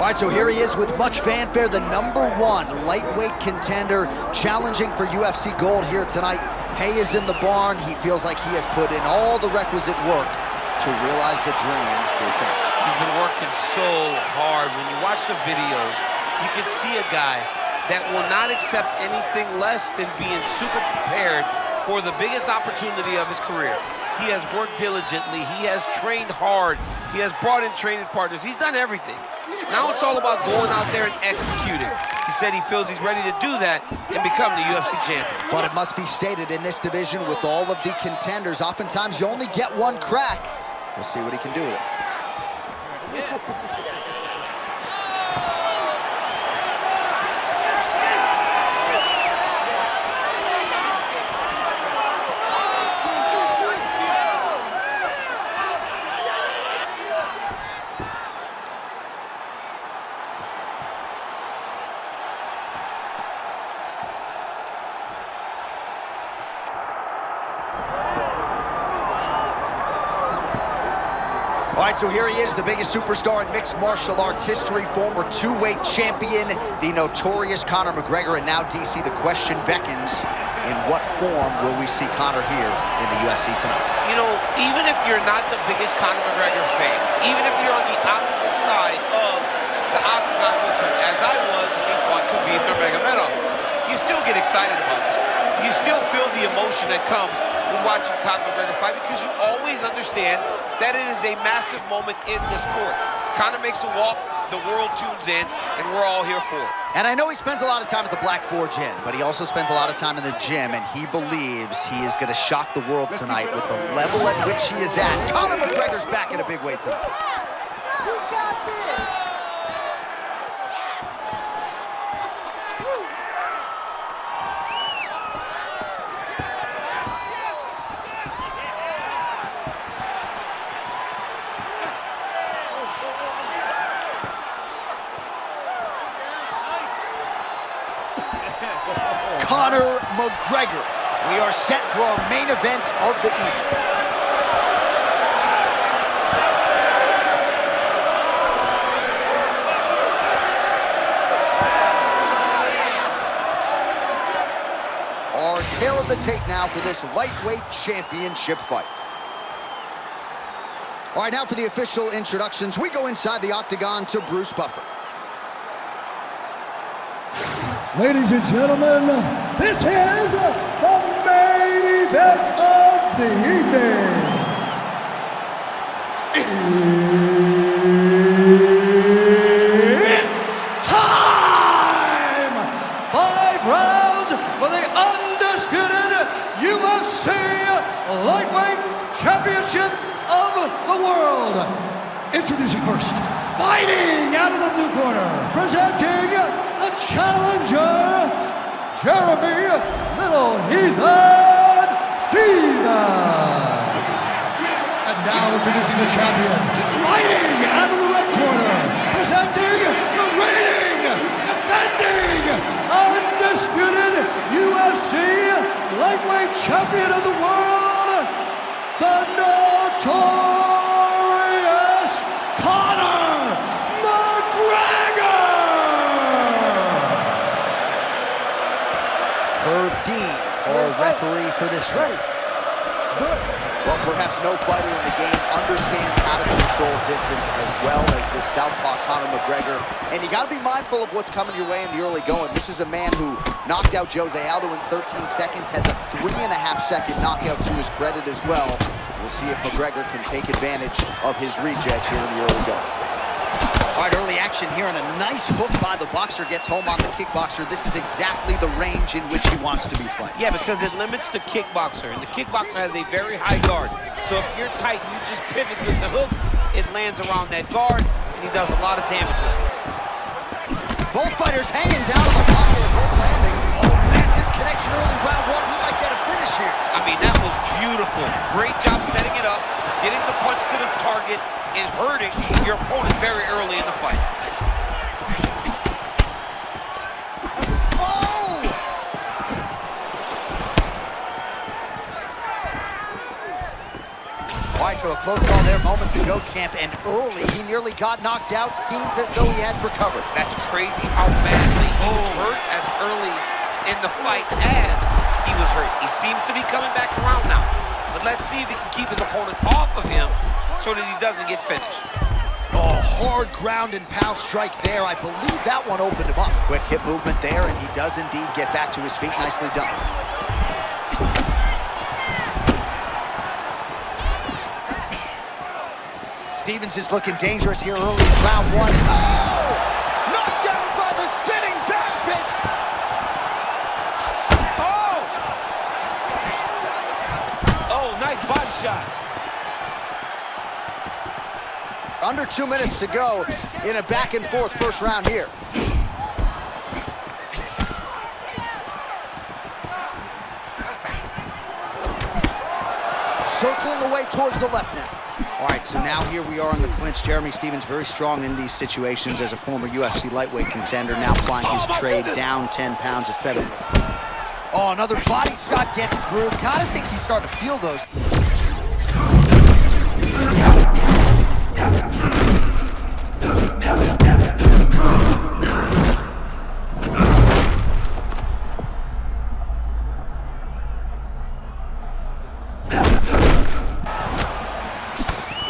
All right, so here he is with much fanfare, the #1 lightweight contender, challenging for UFC gold here tonight. Hay is in the barn. He feels like he has put in all the requisite work to realize the dream here tonight. He's been working so hard. When you watch the videos, you can see a guy that will not accept anything less than being super prepared for the biggest opportunity of his career. He has worked diligently. He has trained hard. He has brought in training partners. He's done everything. Now it's all about going out there and executing. He said he feels he's ready to do that and become the UFC champion. But it must be stated, in this division with all of the contenders, oftentimes you only get one crack. We'll see what he can do with it. All right, so here he is, the biggest superstar in mixed martial arts history, former two-weight champion, the notorious Conor McGregor. And now, DC, the question beckons, in what form will we see Conor here in the UFC tonight? You know, even if you're not the biggest Conor McGregor fan, even if you're on the opposite side of the octagon with him, as I was when he fought Khabib Nurmagomedov, you still get excited about it. You still feel the emotion that comes when watching Conor McGregor fight, because you always understand that it is a massive moment in the sport. Conor makes a walk, the world tunes in, and we're all here for it. And I know he spends a lot of time at the Black Forge Inn, but he also spends a lot of time in the gym, and he believes he is going to shock the world tonight with the level at which he is at. Conor McGregor's back in a big way tonight. You got this! Conor McGregor. We are set for our main event of the evening. Our tail of the tape now for this lightweight championship fight. All right, now for the official introductions. We go inside the octagon to Bruce Buffer. Ladies and gentlemen, this is the main event of the evening. It's time! 5 rounds for the undisputed UFC Lightweight Championship of the world. Introducing first, fighting out of the blue corner, presenting the challenger, Jeremy Little Heathen Stevens. And now introducing the champion, fighting out of the red corner, presenting the reigning, defending, undisputed UFC lightweight champion of the world, the notorious Conor McGregor. Herb Dean, our referee for this one. Well, perhaps no fighter in the game understands how to control distance as well as this southpaw Conor McGregor. And you got to be mindful of what's coming your way in the early going. This is a man who knocked out Jose Aldo in 13 seconds, has a 3.5-second knockout to his credit as well. We'll see if McGregor can take advantage of his reach edge here in the early going. All right, early action here, and a nice hook by the boxer gets home on the kickboxer. This is exactly the range in which he wants to be fighting. Yeah, because it limits the kickboxer, and the kickboxer has a very high guard. So if you're tight and you just pivot with the hook, it lands around that guard, and he does a lot of damage with it. Both fighters hanging down on the pocket, both landing. Oh, massive connection early round one. We might get a finish here. I mean, that was beautiful. Great job setting it up, getting the punch to the target, and hurting your opponent very early in the fight. All right, so a close call there moments ago, champ, and early he nearly got knocked out. Seems as though he has recovered. That's crazy how badly he was hurt as early in the fight as he was hurt. He seems to be coming back around now. But let's see if he can keep his opponent off of him so that he doesn't get finished. Oh, hard ground and pound strike there. I believe that one opened him up. Quick hip movement there, and he does indeed get back to his feet. Nicely done. Stevens is looking dangerous here early in round one. Oh! Knocked down by the spinning back fist. Oh! Oh, nice body shot. Under 2 minutes to go in a back-and-forth first round here. Circling away towards the left now. All right, so now here we are in the clinch. Jeremy Stevens very strong in these situations as a former UFC lightweight contender, now flying his trade down 10 pounds at featherweight. Oh, another body shot gets through. Gotta think he's starting to feel those.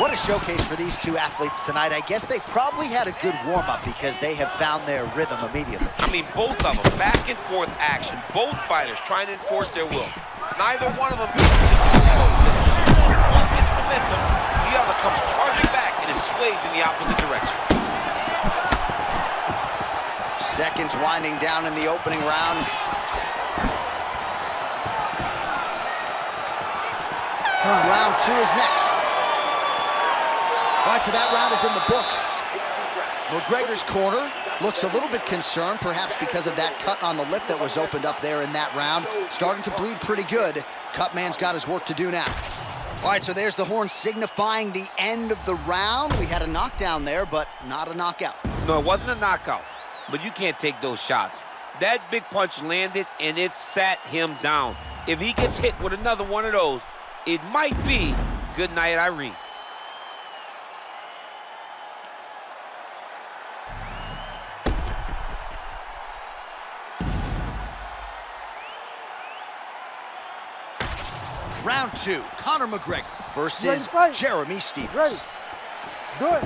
What a showcase for these two athletes tonight. I guess they probably had a good warm-up because they have found their rhythm immediately. I mean, both of them, back and forth action. Both fighters trying to enforce their will. Neither one of them just one gets momentum, the other comes charging back and it sways in the opposite direction. Seconds winding down in the opening round. Round two is next. All right, so that round is in the books. McGregor's corner looks a little bit concerned, perhaps because of that cut on the lip that was opened up there in that round. Starting to bleed pretty good. Cutman's got his work to do now. All right, so there's the horn signifying the end of the round. We had a knockdown there, but not a knockout. No, it wasn't a knockout, but you can't take those shots. That big punch landed, and it sat him down. If he gets hit with another one of those, it might be good night, Irene. Round two, Conor McGregor versus Jeremy Stevens. Ready. Good.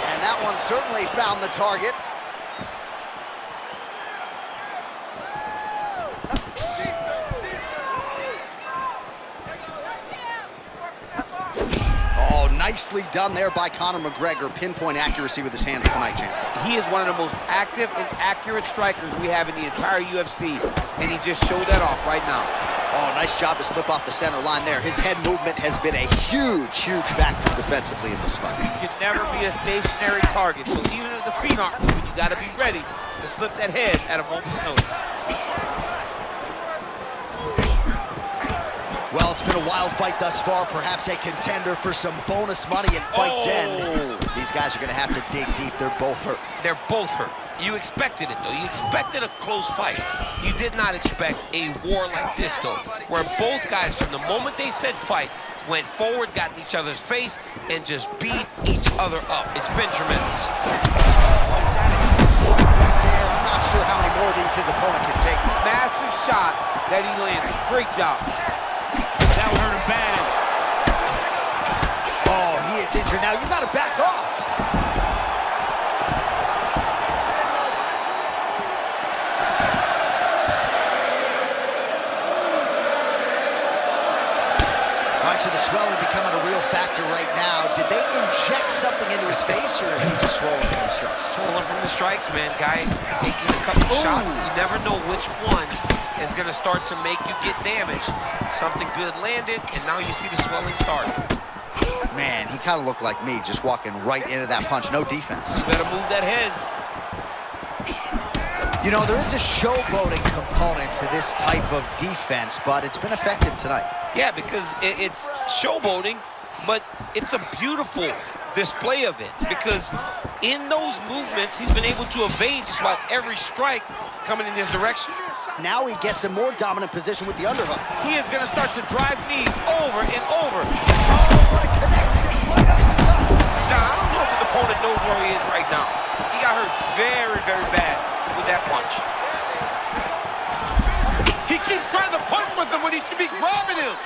And that one certainly found the target. Oh, nicely done there by Conor McGregor. Pinpoint accuracy with his hands tonight, champ. He is one of the most active and accurate strikers we have in the entire UFC, and he just showed that off right now. Oh, nice job to slip off the center line there. His head movement has been a huge, huge factor defensively in this fight. You can never be a stationary target, so even if the feet aren't moving, you got to be ready to slip that head at a moment's notice. Well, it's been a wild fight thus far, perhaps a contender for some bonus money at fight's end. These guys are going to have to dig deep. They're both hurt. They're both hurt. You expected it, though. You expected a close fight. You did not expect a war like this, though, where both guys, from the moment they said fight, went forward, got in each other's face, and just beat each other up. It's been tremendous. I'm not sure how many more of these his opponent can take. Massive shot that he landed. Great job. That would hurt him bad. Oh, he is injured now. You got to back off. All right, so the swelling becoming a real factor right now. Did they inject something into his face, or is he just swollen from the strikes? Swollen from the strikes, man. Guy taking a couple shots. You never know which one is going to start to make you get damaged. Something good landed, and now you see the swelling start. Man, he kind of looked like me, just walking right into that punch. No defense. You better move that head. You know, there is a showboating component to this type of defense, but it's been effective tonight. Yeah, because it's showboating, but it's a beautiful display of it, because in those movements, he's been able to evade just about every strike coming in his direction. Now he gets a more dominant position with the underhook. He is going to start to drive knees over and over. Oh, what a connection. What a shot. Now, I don't know if his opponent knows where he is right now. He got hurt very, very bad with that punch. He keeps trying to punch with him when he should be grabbing him.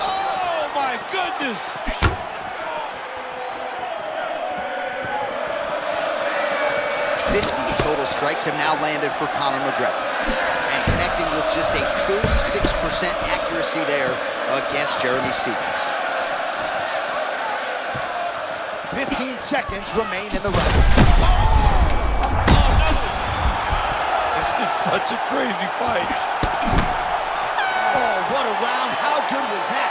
Oh, my goodness. 50 total strikes have now landed for Conor McGregor. And connecting with just a 36% accuracy there against Jeremy Stephens. 15 seconds remain in the round. This is such a crazy fight. Oh, what a round. How good was that?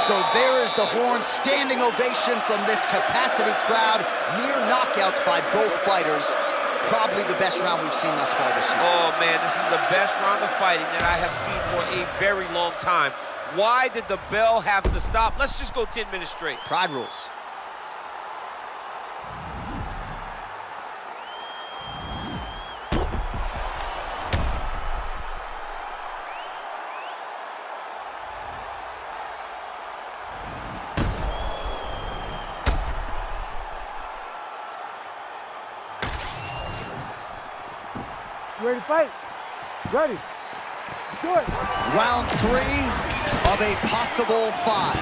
So there is the horn, standing ovation from this capacity crowd. Near knockouts by both fighters. Probably the best round we've seen thus far this year. Oh, man, this is the best round of fighting that I have seen for a very long time. Why did the bell have to stop? Let's just go 10 minutes straight. Pride rules. Ready to fight? Ready. Do it. Round 3 of a possible 5.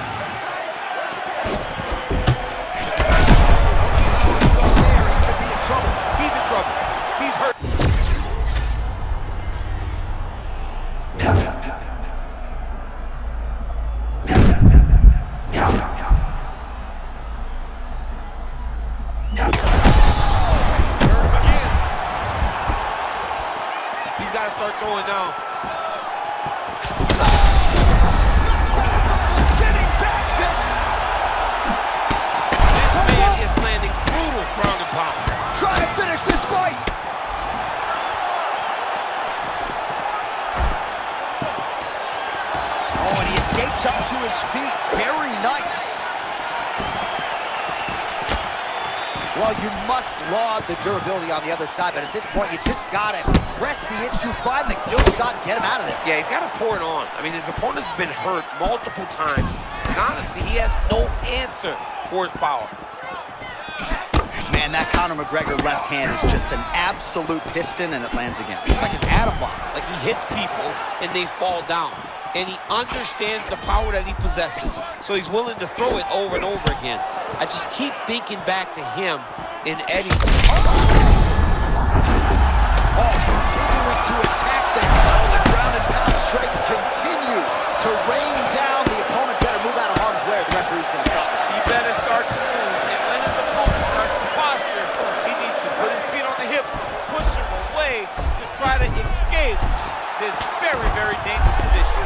He could be in trouble. He's in trouble. He's hurt. He's got to start throwing now. Getting back fist. This man is landing brutal ground and pound. Trying to finish this fight. Oh, and he escapes up to his feet. Very nice. Well, you must laud the durability on the other side, but at this point, you just gotta press the issue, find the kill shot, and get him out of there. Yeah, he's got to pour it on. I mean, his opponent's been hurt multiple times. And honestly, he has no answer for his power. Man, that Conor McGregor left hand is just an absolute piston, and it lands again. It's like an atom bomb. Like, he hits people, and they fall down. And he understands the power that he possesses. So he's willing to throw it over and over again. I just keep thinking back to him in Eddie. Oh, continuing to attack there. Oh, the ground and pound strikes continue to rain down. The opponent better move out of harm's way, or the referee's going to stop this. He better start to move. And when his opponent starts to posture, he needs to put his feet on the hip, push him away to try to escape this very, very dangerous position.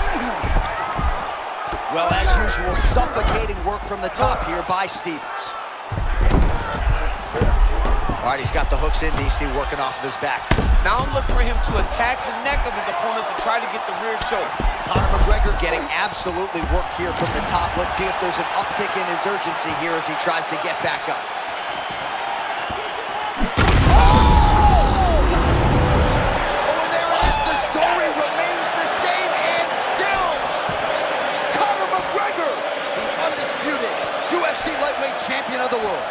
Well, as usual, suffocating work from the top here by Stephens. All right, he's got the hooks in, DC, working off of his back. Now look for him to attack the neck of his opponent to try to get the rear choke. Conor McGregor getting absolutely worked here from the top. Let's see if there's an uptick in his urgency here as he tries to get back up. Oh, and there it is. The story remains the same, and still, Conor McGregor, the undisputed UFC lightweight champion of the world.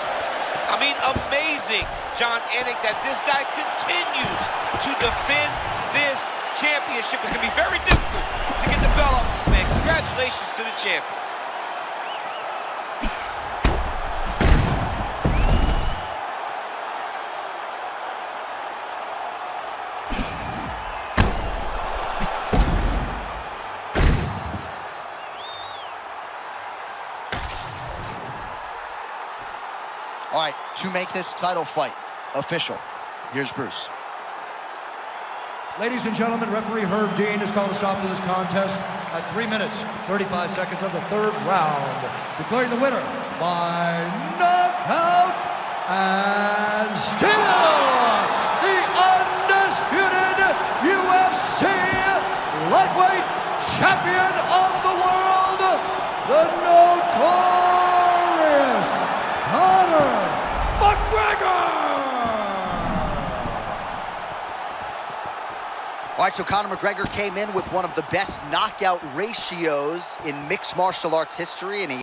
I mean, amazing, John Anik, that this guy continues to defend this championship. It's going to be very difficult to get the belt off this man. Congratulations to the champion. All right, to make this title fight official, here's Bruce. Ladies and gentlemen, referee Herb Dean has called a stop to this contest at 3 minutes, 35 seconds of the 3rd round, declaring the winner by knockout and still the undisputed UFC lightweight champion of the world, the notorious Conor McGregor! All right, so Conor McGregor came in with one of the best knockout ratios in mixed martial arts history, and he